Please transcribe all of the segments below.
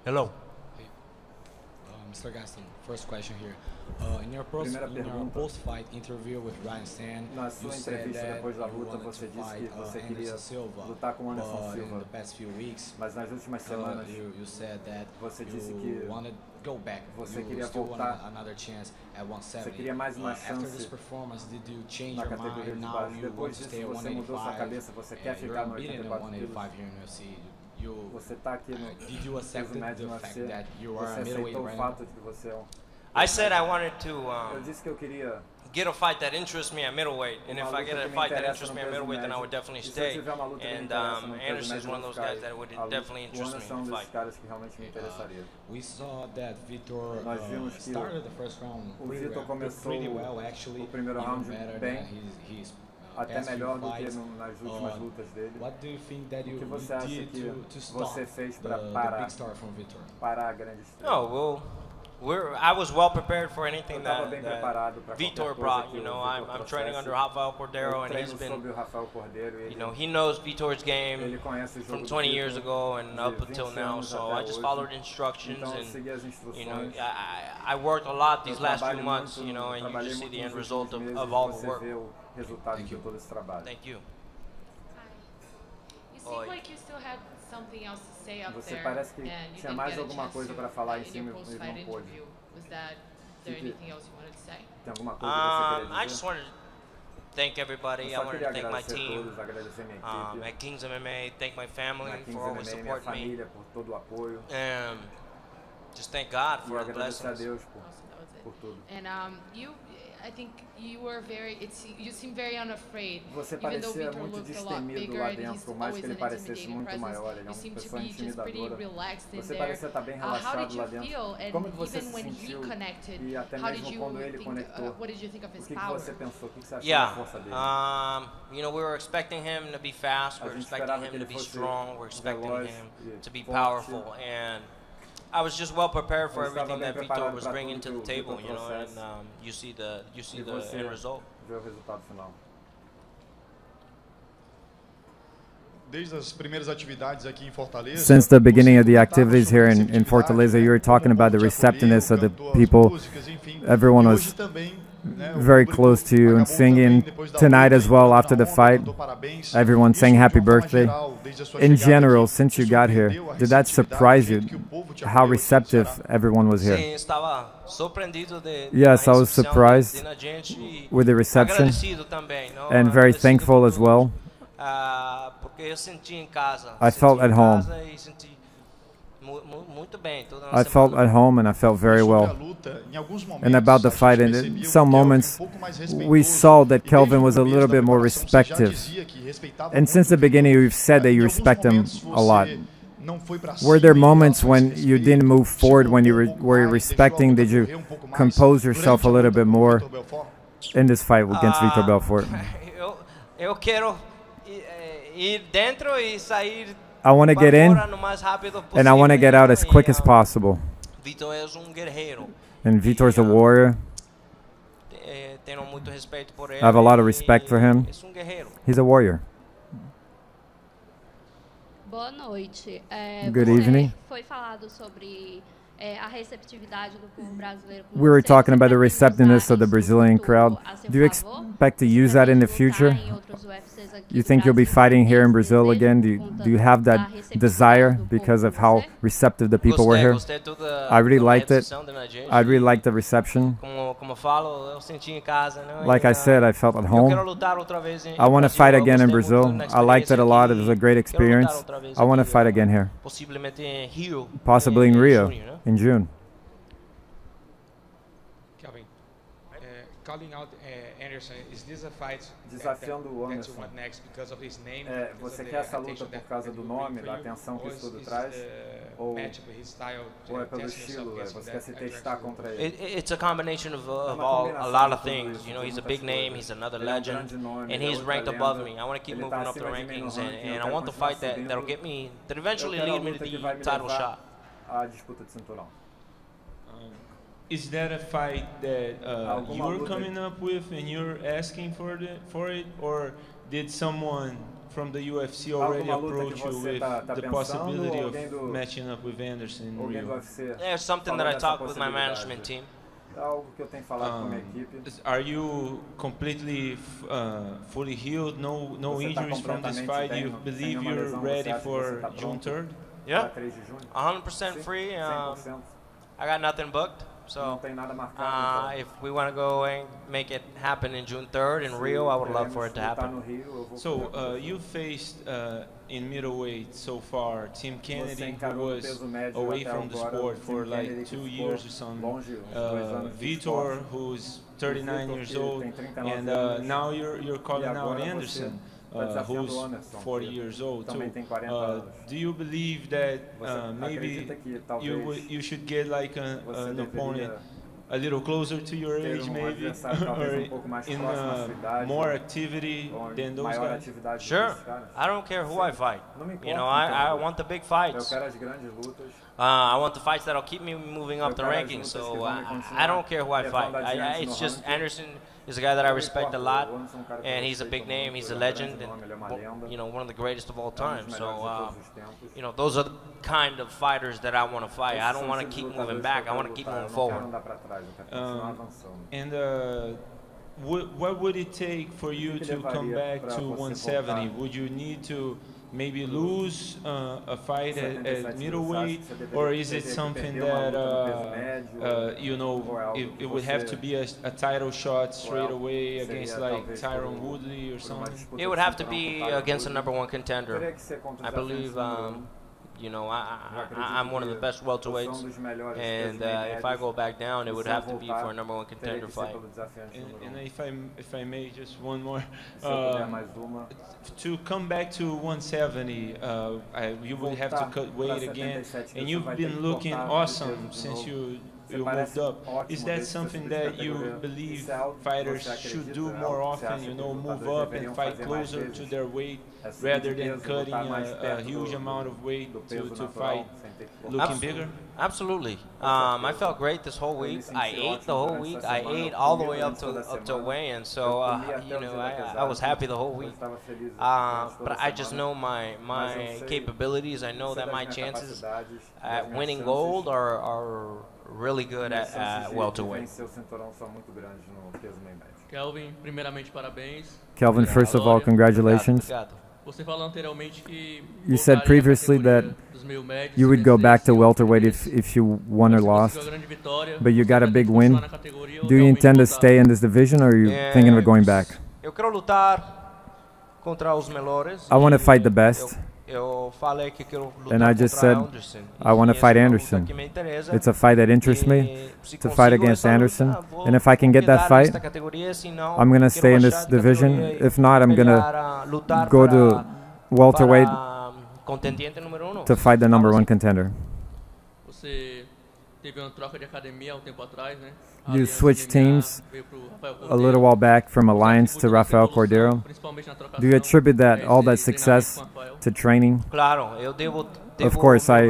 Hello. Hey, Mr. Gastelum, first question here. In your post-fight interview with Ryan Stan, Na you sua said entrevista that depois da you luta, wanted você to disse fight que você queria Anderson Silva, lutar com Anderson but in Silva, the past few weeks, mas nas últimas semanas you said that você disse you que wanted to go back. você You queria still voltar. wanted another chance at Você 170. queria mais uma After this chance performance, did you change na your categoria mind? de Now baixo. you want Depois to disso, stay at você mudou sua 185. cabeça, você quer You're ficar no unbeaten at 84 quilos. 185 here in UFC. You Você está aqui no did you accept peso médio the no fact UFC. that you are Você a middleweight aceitou o right fato now? de que você é I said I wanted to Eu disse que eu queria get a fight that interests me at middleweight, and if I get a fight that interests me at middleweight, then I would definitely E se eu stay. tiver uma luta que me And interessa no peso Anderson is médio, one of eu vou those ficar guys aí. that would O definitely interest me Anderson é in um the desses fight. caras que realmente me interessaria. We saw that Vitor Nós vimos que started the first round o Vitor começou pretty well, actually, o primeiro even round better bem, than his até past few melhor do que fights. nas últimas lutas dele. What do you think that O you que você acha did que to stop você fez the para big star from Vitor? parar a grande estrela? No, well, I was well prepared for Eu anything estava bem preparado para that Vitor qualquer coisa brought. que You o know, Vitor I'm training trouxesse. under Rafael Cordero, Eu and he's treino been, sob o Rafael Cordeiro e you know, he knows Vitor's game ele conhece o jogo from do 20 Vitor years ago and de up 20 until now. anos So até I just hoje. followed instructions, Então eu and segui as you know, instruções. I worked a lot these Eu last few trabalho months, muito, you know, and you trabalhei just see muito the end nos result últimos meses, of all the você work. vê o resultado de todo esse trabalho. Thank you. You seem like you still had something else to say up Você there, parece que and you tinha didn't mais get a alguma chance coisa to, para falar em in cima your e post-fight não pôde. interview. Was there anything else you wanted to say? Tem alguma coisa que você queria dizer? I just wanted to thank everybody. Eu I só wanted queria to thank my agradecer a team, todos, agradecer minha equipe, at Kings MMA, thank my family na Kings for always MMA, minha supporting me, família por todo o apoio and just thank God e for the agradecer a blessings. Deus Awesome, that was it. por tudo. And I think you were you seem very unafraid. Você Even though parecia Vitor muito looked a lot destemido bigger lá and he's dentro, por mais always que ele an parecesse intimidating muito presence, maior, ele é you uma seem to pessoa be just pretty intimidadora. relaxed in Você there. parecia estar bem How relaxado did lá you dentro. feel? And Como que você even se when he sentiu? connected, E até how did mesmo you quando ele think, conectou, what did you think of o his que power? você pensou? O que você achou da Yeah, força dele? you know, we were expecting him to be fast, we A were gente expecting esperava him que to ele be fosse strong, we're expecting veloz him e to be forte. powerful, and I was just well prepared for Eu estava everything bem that Vitor preparado was para bringing tudo to que the o table, Vitor you know, and trouxesse. you see E the você end result. vê o resultado final. Desde as primeiras atividades aqui em Fortaleza. Since the beginning of the activities here in Fortaleza, you were talking about the receptiveness of the people, everyone was very close to you and singing tonight as well after the fight. Everyone sang happy birthday. In general, since you got here, did that surprise you, how receptive everyone was here? Sim, estava surpreendido Yes, da I was recepção surprised na gente e with the reception agradecido também, não? and very Agradecido thankful por as tudo. well. Porque eu senti em casa. I felt at home. E senti muito bem toda I felt at home and I felt very well. And about the fight, and in some moments we saw that Kelvin was a little bit more respective. And since the beginning, you've said that you respect him a lot. Were there moments when you didn't move forward, when you were respecting? Did you compose yourself a little bit more in this fight against Vitor Belfort? Eu quero ir dentro e sair. I want to get in and I want to get out as quick as possible. Vitor é guerreiro. And Vitor's a warrior. Tenho muito respeito por ele. I have a lot of respect for him. Guerreiro. He's a warrior. Boa noite. Good evening. Foi falado sobre a receptividade do povo brasileiro. We were talking about the receptiveness of the Brazilian crowd. Do you expect to use that in the future? You think you'll be fighting here in Brazil again? Do you have that desire because of how receptive the people were here? I really liked it. I really liked the reception. Like I said, I felt at home. I want to fight again in Brazil. I liked it a lot. It was a great experience. I want to fight again here. Possibly in Rio in June. Kelvin, calling out Anderson, is this a fight Desafiando o that you Anderson. want next because of his name? Você quer essa luta por causa do nome, da atenção que isso tudo traz? Ou é pelo estilo? Você quer se testar contra ele? It's a combination of a lot of things. You know, he's a big name, he's another legend, and he's ranked above me. I want to keep moving up the rankings, and I want the fight that'll get me, that eventually lead me to the title shot. A disputa de cinturão. Is that a fight that you're coming up with and you're asking for it, or did someone from the UFC already approach you with the possibility of matching up with Anderson in Rio? Yeah, it's something that I talked with my management team. Are you completely fully healed? No injuries from this fight? You believe you're ready for June 3rd? Yeah, 100% free. I got nothing booked. So if we want to go and make it happen in June 3rd in Rio, I would love for it to happen. So you faced in middleweight so far Tim Kennedy, who was away from the sport for like 2 years or something. Vitor, who's 39 years old, and now you're calling out Anderson, who's 40 years old too. Do you believe that maybe you should get like an opponent a little closer to your age, maybe, or in more activity than those guys? Sure, I don't care who I fight. You know, I want the big fights. I want the fights that'll keep me moving up the rankings. So I don't care who I fight. It's just Anderson is a guy that I respect a lot, and he's a big name. He's a legend, and you know, one of the greatest of all time. So you know, those are the kind of fighters that I want to fight. I don't want to keep moving back. I want to keep moving forward. What would it take for you to come back to 170? Would you need to maybe lose a fight at middleweight, or is it something that you know, it would have to be a title shot straight away against like Tyron Woodley or something? It would have to be against a #1 contender. I believe you know, I'm one of the best welterweights, and if I go back down, it would have to be for a #1 contender fight. And if I may, just one more. To come back to 170, you would have to cut weight again, and you've been looking awesome since you moved up. Is that something that you believe fighters should do more often, you know, move up and fight closer to their weight rather than cutting a huge amount of weight to fight looking bigger? Absolutely. I felt great this whole week. I ate the whole week. I ate all the way up to weigh-in. So you know, I was happy the whole week. But I just know my capabilities. I know that my chances at winning gold are really good at welterweight. Kelvin, primeiramente parabéns. Kelvin, first of all, congratulations. You said previously that you would go back to welterweight if you won or lost, but you got a big win. Do you intend to stay in this division, or are you thinking of going back? I want to fight the best. And I just said, I want to fight Anderson. It's a fight that interests me, to fight against Anderson. And if I can get that fight, I'm going to stay in this division. If not, I'm going to go to welterweight to fight the #1 contender. You switched teams a little while back from Alliance to Rafael Cordeiro. Do you attribute all that success to training? Of course, I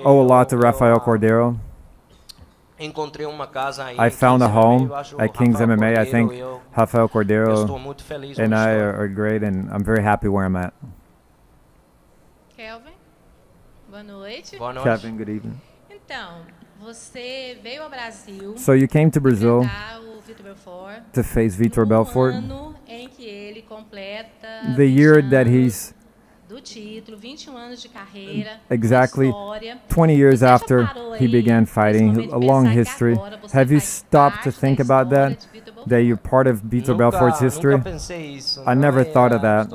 owe a lot to Rafael Cordeiro. I found a home at King's MMA. I think Rafael Cordeiro and I are great, and I'm very happy where I'm at. Kelvin, boa noite. Kevin, good evening. Então, você veio ao Brasil. So you came to Brazil to face Vitor Belfort. Em que ele completa the year that he's do título, 21 anos de carreira, exactly 20 years after he began fighting, a long history. Have you stopped to think about that? That you're part of Vitor Belfort's history? I never thought of that.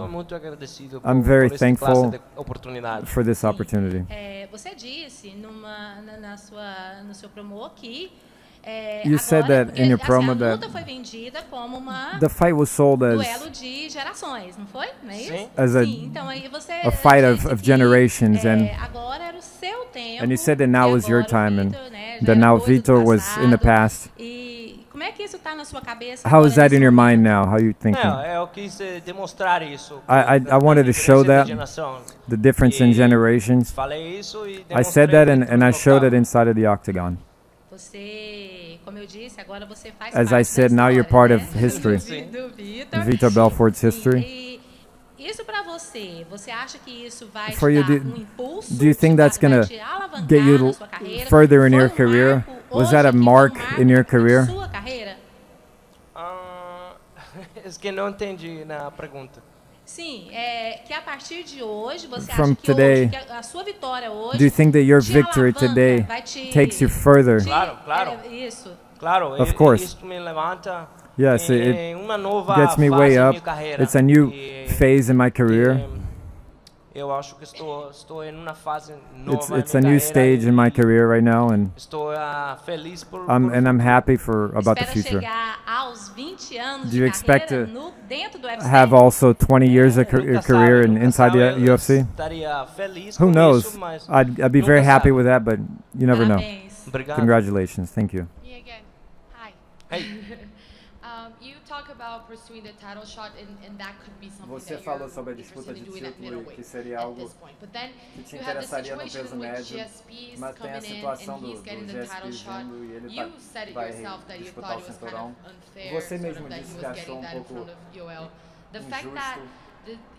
I'm very thankful for this opportunity. Você disse no seu promo que you said that in your promo that the fight was sold as a fight of generations, and you said that now was your time, and that now Vitor was in the past. How is that in your mind now? How are you thinking? I wanted to show that, the difference in generations. I said that, and I showed it inside of the octagon. As I said, now you're part of history. Vitor Belfort's history. For you, do you think that's going to get you further in your career? Was that a mark in your career? Es que não entendi na pergunta. Sim, que a partir de hoje você From acha que, today, hoje, que a sua vitória hoje do you think that your victory today takes you further? Claro. Isso. Claro, of course. Isso me levanta. Yes, it uma nova gets me fase way em up. minha carreira. It's a new phase in my career. Eu acho que estou em uma fase nova. It's a new stage in my career right now, and estou feliz por. I'm happy about the future. Do you expect to have also 20 years of career inside the UFC? Who knows? I'd be very happy with that, but you never know. Congratulations. Thank you. Me again. Hi. Hey. You talk about pursuing the title shot, and that could be something Você that falou sobre a disputa de título e que seria algo que te interessaria no peso médio, mas tem a situação do GSP vindo e ele vai disputar o cinturão. Você mesmo disse que achou pouco injusto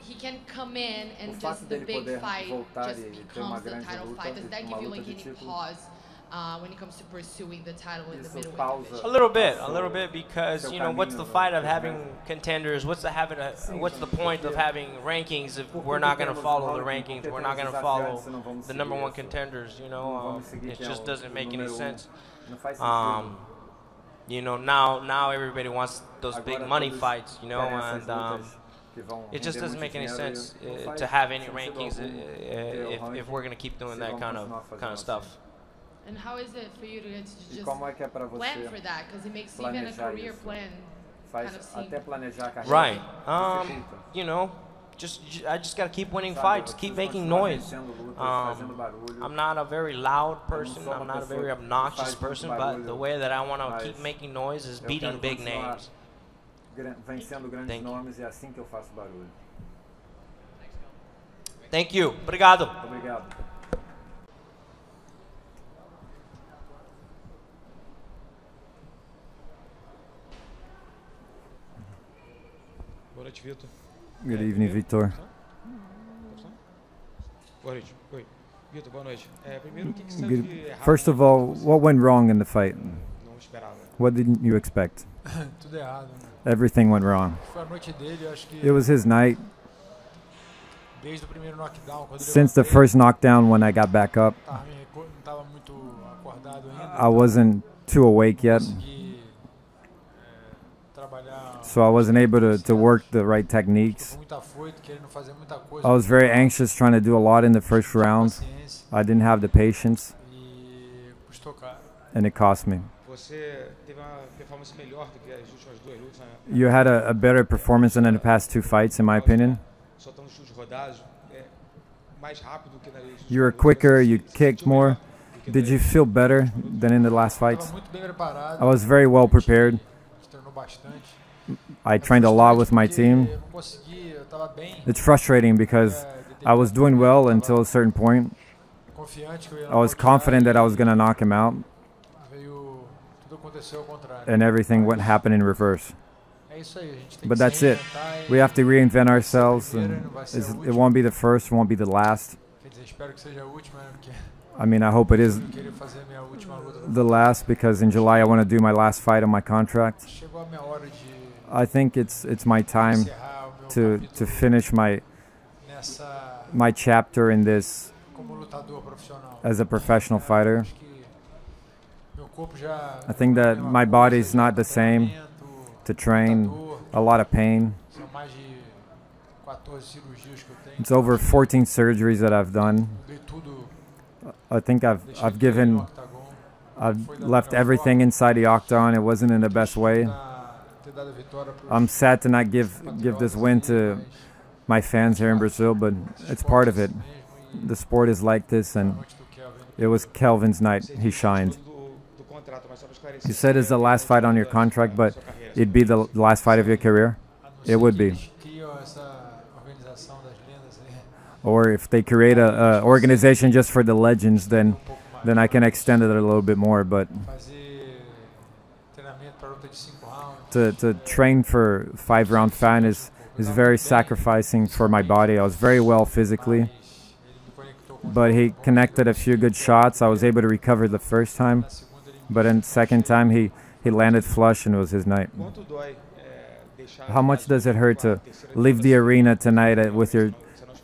he can come in and o fato just the dele big poder fight voltar just e ter uma becomes the grande title luta, fight. Does that uma give you luta like de any título. pause when it comes to pursuing the title in the middleweight division? A little bit, because you know what's the fight of having contenders? What's the point of having rankings if we're not going to follow the rankings? We're not going to follow the number one contenders. You know, it just doesn't make any sense. You know, now everybody wants those big money fights. You know, and it just doesn't make any sense to have any rankings if we're going to keep doing that kind of stuff. And how is it for you to just plan for that? Because it makes even a career plan kind of seem... Right. You know, I just gotta keep winning fights, keep making noise. I'm not a very loud person. I'm not a very obnoxious person, but the way that I want to keep making noise is beating big names. Vencendo grandes nomes, é assim que eu faço barulho. Thank you. Obrigado. Obrigado. Boa noite, Vitor. Good evening, Vitor. Boa noite. Oi. Vitor, boa noite. Primeiro, o que você viu errado? First of all, what went wrong in the fight? Não esperava. What didn't you expect? Tudo errado. Everything went wrong. Foi a noite dele, eu acho que It was his night. Desde o primeiro knockdown, quando Since the first knockdown when I got back up, não estava muito acordado ainda. I wasn't too awake yet. So I wasn't able to work the right techniques. I was very anxious trying to do a lot in the first round. I didn't have the patience. And it cost me. You had a better performance than in the past two fights, in my opinion. You were quicker, you kicked more. Did you feel better than in the last fights? I was very well prepared. I trained a lot with my team. It's frustrating because I was doing well until a certain point. I was confident that I was going to knock him out. And everything happened in reverse. But that's it. We have to reinvent ourselves. And it won't be the first, it won't be the last. I mean, I hope it is the last because in July I want to do my last fight on my contract. I think it's my time to finish my chapter in this as a professional fighter. I think that my body's not the same to train, a lot of pain. It's over 14 surgeries that I've done. I think I've left everything inside the octagon. It wasn't in the best way. I'm sad to not give this win to my fans here in Brazil, but it's part of it. The sport is like this, and it was Kelvin's night. He shined. You said it's the last fight on your contract, but it'd be the last fight of your career? It would be. Or if they create a organization just for the legends, then I can extend it a little bit more. But to train for 5-round fight is very sacrificing for my body. I was very well physically, but he connected a few good shots. I was able to recover the first time, but in the second time he landed flush and it was his night. How much does it hurt to leave the arena tonight with your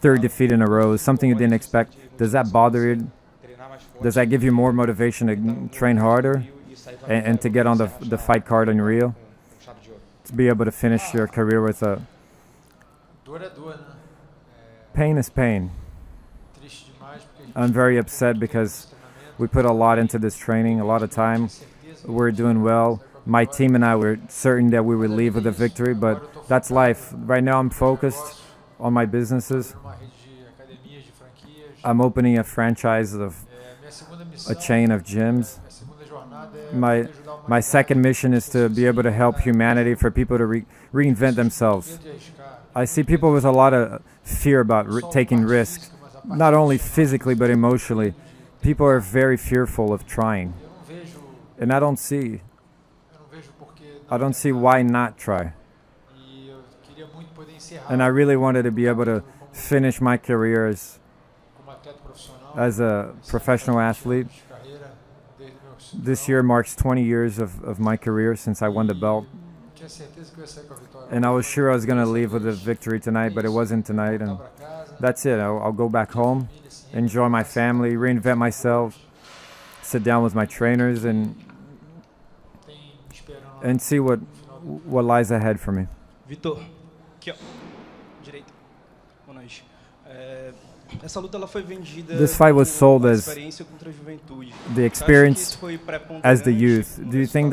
third defeat in a row? Something you didn't expect. Does that bother you? Does that give you more motivation to train harder and to get on the fight card in Rio? To be able to finish your career with a... Pain is pain. I'm very upset because we put a lot into this training, a lot of time. We're doing well. My team and I were certain that we would leave with a victory, but that's life. Right now I'm focused on my businesses. I'm opening a franchise of a chain of gyms. My second mission is to be able to help humanity, for people to reinvent themselves. I see people with a lot of fear about taking risks, not only physically but emotionally. People are very fearful of trying, and I don't see why not try. And I really wanted to be able to finish my career as a professional athlete. This year marks 20 years of my career since I won the belt. And I was sure I was going to leave with a victory tonight, but it wasn't tonight. And that's it. I'll go back home, enjoy my family, reinvent myself, sit down with my trainers, and see what lies ahead for me. Vitor, aqui ó, direita. Boa noite. Essa luta ela foi vendida. This fight was sold as the experience as the youth. Do you think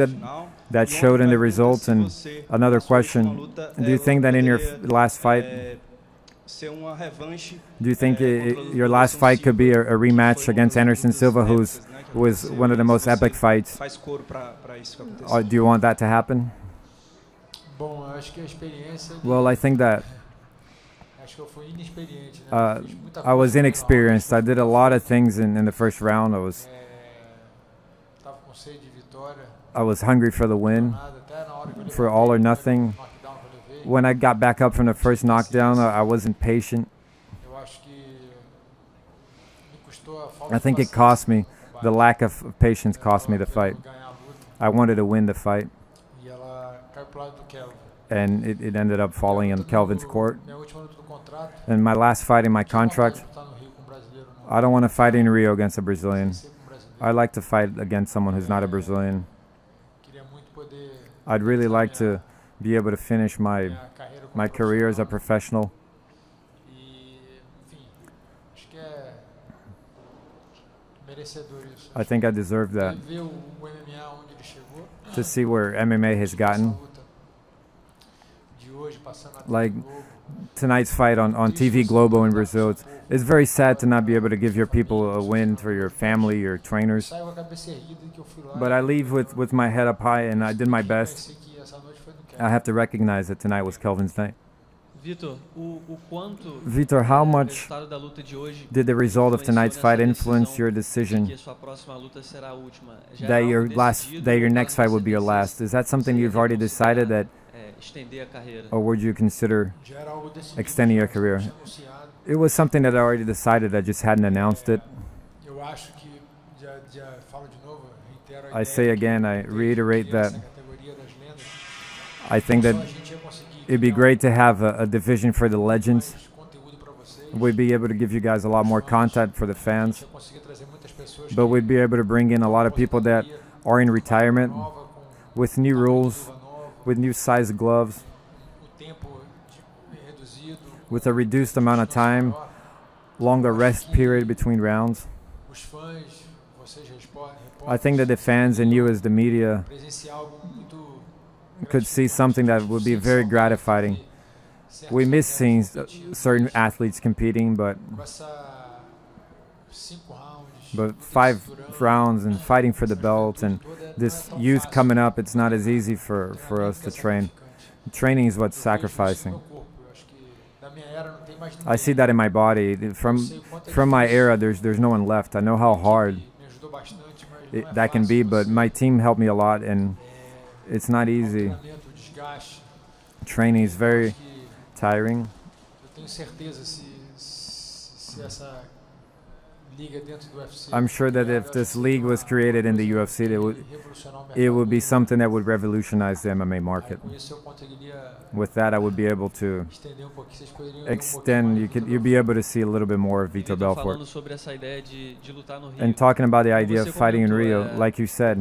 that showed in the results? And another question, do you think that in your last fight, do you think your last fight could be a rematch against Anderson Silva, who was one of the most epic fights? Do you want that to happen? Well, I think that I was inexperienced. I did a lot of things in the first round. I was hungry for the win, for all or nothing. When I got back up from the first knockdown, I wasn't patient. I think it cost me. The lack of patience cost me the fight. I wanted to win the fight, and it ended up falling in Kelvin's court. And my last fight in my contract, I don't want to fight in Rio against a Brazilian. I like to fight against someone who's not a Brazilian. I'd really like to be able to finish my career as a professional. I think I deserve that. To see where MMA has gotten. Like tonight's fight on TV Globo in Brazil. It's very sad to not be able to give your people a win, for your family, your trainers. But I leave with my head up high, and I did my best. I have to recognize that tonight was Kelvin's night. Vitor, how much did the result of tonight's fight influence your decision that your next fight would be your last? Is that something you've already decided, that, or would you consider extending your career? It was something that I already decided. I just hadn't announced it. I say again, I reiterate that I think that it'd be great to have a division for the legends. We'd be able to give you guys a lot more content for the fans, but we'd be able to bring in a lot of people that are in retirement with new rules, with new size gloves, with a reduced amount of time, longer rest period between rounds. I think that the fans and you as the media could see something that would be very gratifying. We miss seeing certain athletes competing, but 5 rounds and fighting for the belt, and this youth coming up, it's not as easy for us to train. Training is what's sacrificing. I see that in my body. From my era, there's no one left. I know how hard that can be, but my team helped me a lot, and it's not easy. Training is very tiring. I'm sure that if this league was created in the UFC, it would be something that would revolutionize the MMA market. With that, I would be able to extend. You'd be able to see a little bit more of Vitor Belfort. And talking about the idea of fighting in Rio, like you said,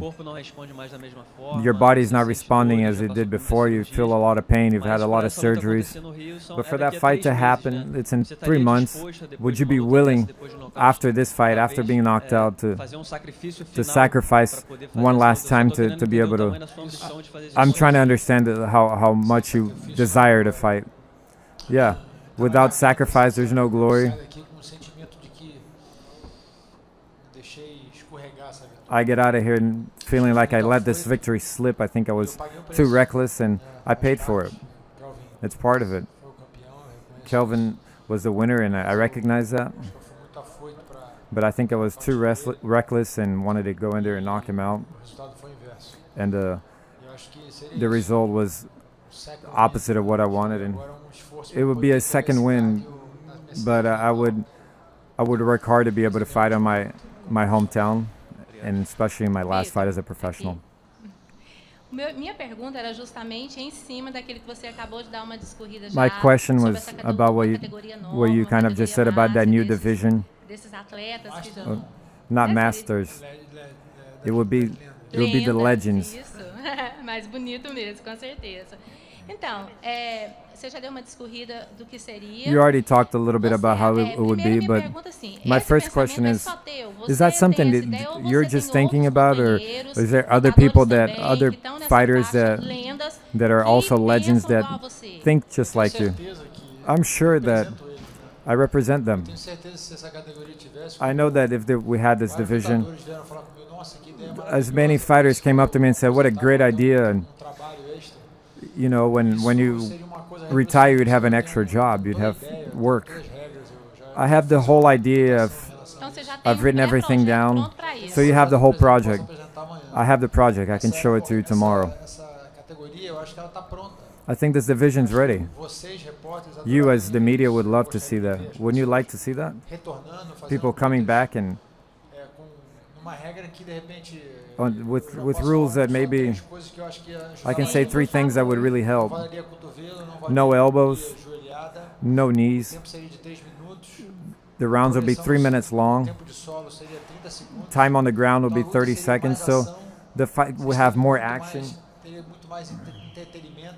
your body's not responding as it did before. You feel a lot of pain. You've had a lot of surgeries. But for that fight to happen, it's in 3 months. Would you be willing, after this fight, after being knocked out, to sacrifice one last time to be able to... I'm trying to understand how much you desire to fight. Yeah, without sacrifice, there's no glory. I get out of here feeling like I let this victory slip. I think I was too reckless, and I paid for it. It's part of it. Kelvin was the winner, and I recognize that. But I think I was too reckless and wanted to go in there and knock him out. And the result was opposite of what I wanted. And it would be a second win, but I would work hard to be able to fight on my hometown, and especially in my last fight as a professional. Minha pergunta era justamente em cima daquele que você acabou de dar uma discorrida já. My question was about what you kind of just said about that new division. Not masters. It would be the legends. Isso. Mais bonito mesmo, com certeza. Então, você já deu uma discorrida do que seria. You already talked a little bit about how it would be, but my first question is that something that you're just thinking about, or is there other people other fighters that are also legends that think just like you? I'm sure that I represent them. I know that if we had this division, as many fighters came up to me and said, "What a great idea!" And you know, when you retire, you'd have an extra job, you'd have work. I have the whole idea I've written everything down, so you have the whole project. I have the project. I can show it to you tomorrow. I think this division's ready. You as the media would love to see that. Wouldn't you like to see that? People coming back and with rules that maybe I can say 3 things that would really help. No elbows, no knees. The rounds will be 3 minutes long. Time on the ground will be 30 seconds, so the fight will have more action.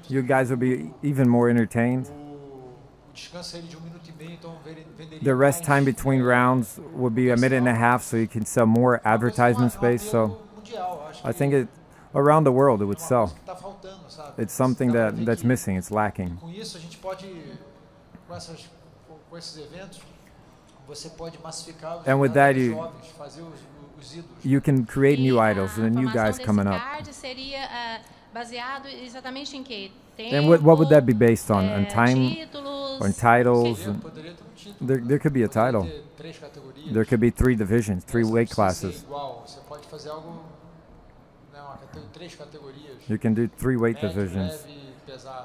You guys will be even more entertained. The rest time between rounds would be 1.5 minutes, so you can sell more advertisement space. So I think around the world it would sell. It's something that's missing, it's lacking. And with that, you can create new idols and new guys coming up. And what would that be based on? On time? On titles? There could be a title. There could be 3 divisions, 3 weight classes. You can do 3 weight divisions.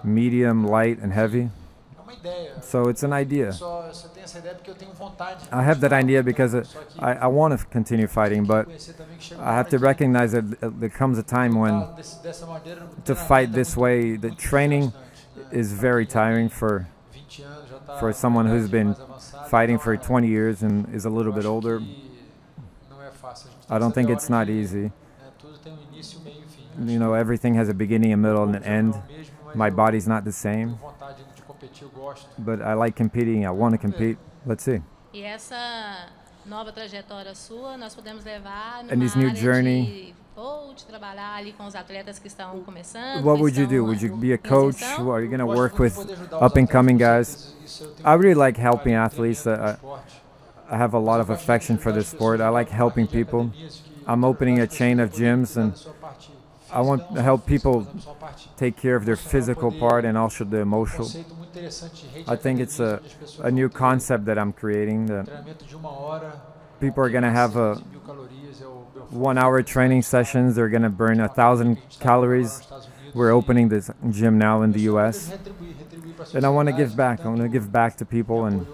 Medium, light, and heavy. So it's an idea. I have that idea because I want to continue fighting, but I have to recognize that there comes a time when to fight this way, the training is very tiring for someone who's been fighting for 20 years and is a little bit older. I don't think it's not easy. You know, everything has a beginning, a middle, and an end. My body's not the same. But I like competing. I want to compete. Let's see. E essa nova trajetória sua, nós podemos levar numa área de coach, trabalhar ali com os atletas que estão começando. What would you do? Would you be a coach? Are you going to work with up-and-coming guys? I really like helping athletes. I have a lot of affection for this sport. I like helping people. I'm opening a chain of gyms, and I want to help people take care of their physical part and also the emotional. I think it's a new concept that I'm creating. That people are going to have 1 hour training sessions. They're going to burn 1,000 calories. We're opening this gym now in the U.S. And I want to give back. I want to give back to people and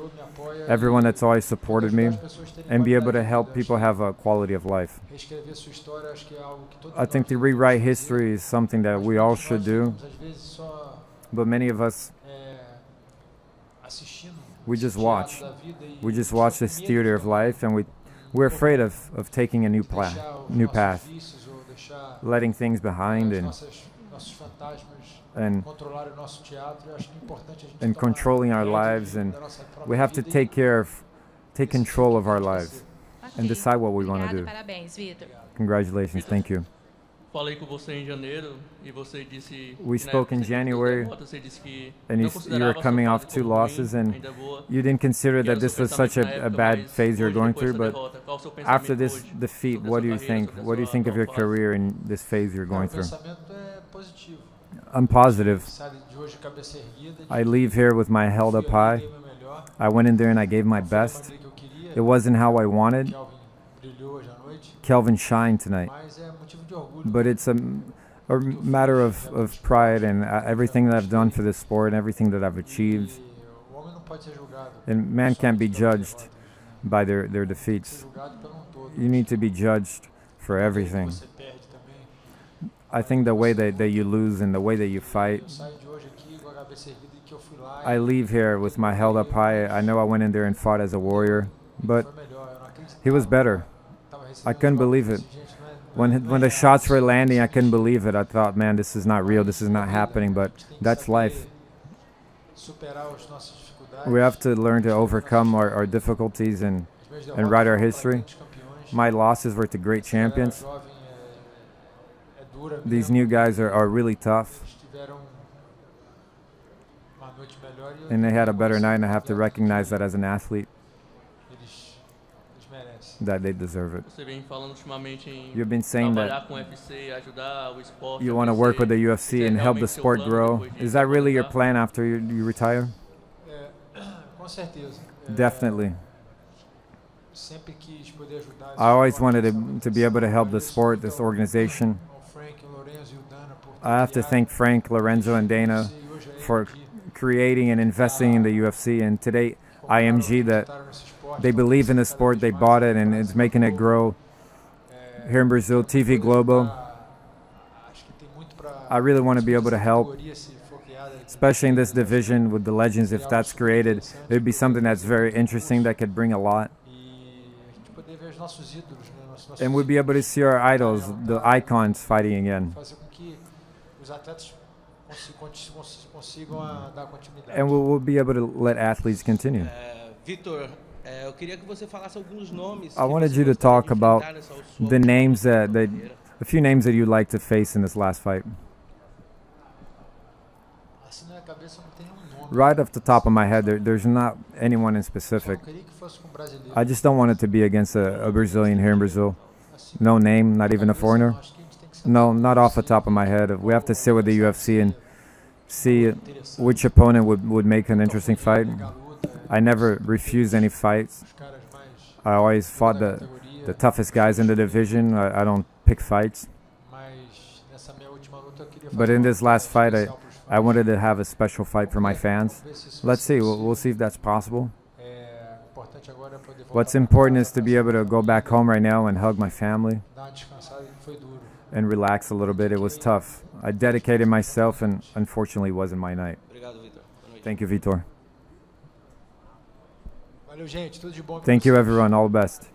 everyone that's always supported me and be able to help people have a quality of life. I think to rewrite history is something that we all should do. But many of us, we just watch. We just watch this theater of life, and we're afraid of taking a new path, letting things behind and controlling our lives. And we have to take control of our lives and decide what we want to do. Congratulations, thank you. We spoke in January, and you were coming off 2 losses, and you didn't consider that this was such a bad phase you're going through. But after this defeat, what do you think? What do you think of your career in this phase you're going through? I'm positive. I leave here with my held up high. I went in there and I gave my best. It wasn't how I wanted. Kelvin shined tonight. But it's a matter of pride and everything that I've done for this sport and everything that I've achieved. And man can't be judged by their defeats. You need to be judged for everything. I think the way that you lose and the way that you fight. I leave here with my held up high. I know I went in there and fought as a warrior, but he was better. I couldn't believe it. When the shots were landing, I couldn't believe it. I thought, man, this is not real. This is not happening. But that's life. We have to learn to overcome our difficulties and write our history. My losses were to great champions. These new guys are really tough. And they had a better night, and I have to recognize that as an athlete, that they deserve it. You've been saying that you want to work with the UFC and help the sport grow. Is that really your plan after you retire? Definitely. I always wanted to be able to help the sport, this organization. I have to thank Frank, Lorenzo, and Dana for creating and investing in the UFC, and today IMG, that they believe in the sport, they bought it, and it's making it grow here in Brazil. TV Globo, I really want to be able to help, especially in this division with the legends. If that's created, it would be something that's very interesting, that could bring a lot. And we'll be able to see our idols, the icons, fighting again. And we'll be able to let athletes continue. Vitor, I wanted you to talk about the names a few names that you'd like to face in this last fight. Right off the top of my head, there's not anyone in specific. I just don't want it to be against a Brazilian here in Brazil. No name, not even a foreigner. No, not off the top of my head. We have to sit with the UFC and see which opponent would make an interesting fight. I never refused any fights. I always fought the toughest guys in the division. I don't pick fights. But in this last fight, I wanted to have a special fight for my fans. Let's see. We'll see if that's possible. What's important is to be able to go back home right now and hug my family and relax a little bit. It was tough. I dedicated myself, and unfortunately it wasn't my night. Thank you, Vitor. Thank you, everyone. All the best.